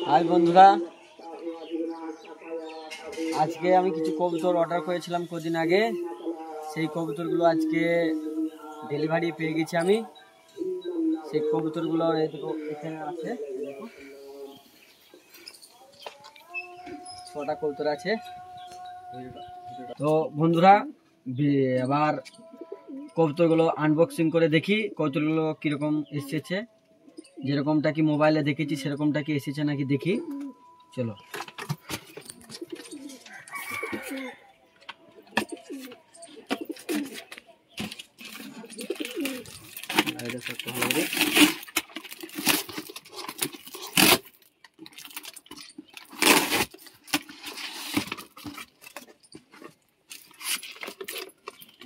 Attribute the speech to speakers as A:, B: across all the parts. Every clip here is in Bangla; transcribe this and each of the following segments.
A: হাই বন্ধুরা, আজকে আমি কিছু কবুতর অর্ডার করেছিলাম কদিন আগে। সেই কবুতরগুলো আজকে ডেলিভারি পেয়ে গেছি আমি। সেই কবুতরগুলো এখানে আছে, দেখো 6টা কবুতর আছে। তো বন্ধুরা, আবার কবুতরগুলো আনবক্সিং করে দেখি কবুতরগুলো কিরকম এসেছে। যেরকমটা কি মোবাইলে দেখেছি সেরকমটা কি এসেছে নাকি দেখি। চলো।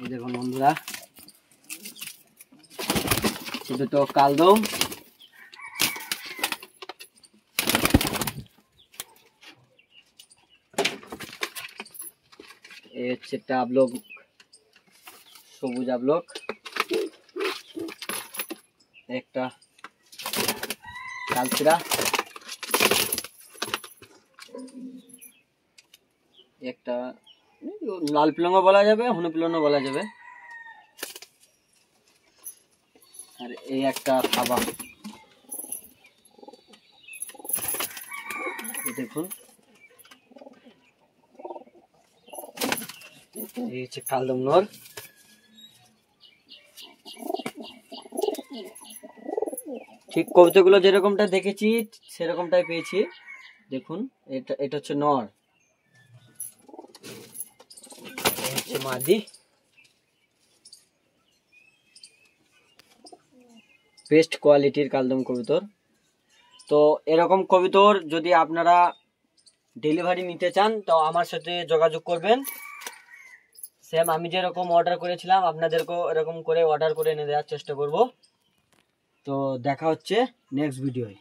A: এই দেখুন বন্ধুরা, দুটো কালদম, এই হচ্ছে টাবলক, সবুজ আবলক, একটা কালচিরা, একটা লাল পিলংও বলা যাবে, হনু পিলংও বলা যাবে, আর এই একটা খাবা। দেখুন, এই হচ্ছে কালদম নর। ঠিক কবুতরগুলো যেরকমটা দেখেছি সেরকমটাই পেয়েছি। দেখুন, এটা হচ্ছে নর, হচ্ছে মাদি। বেস্ট কোয়ালিটির কালদম কবুতর। তো এরকম কবুতর যদি আপনারা ডেলিভারি নিতে চান তো আমার সাথে যোগাযোগ করবেন। সেম আমি যেরকম অর্ডার করেছিলাম আপনাদেরকেও এরকম করে অর্ডার করে এনে দেওয়ার চেষ্টা করব। তো দেখা হচ্ছে নেক্সট ভিডিওয়।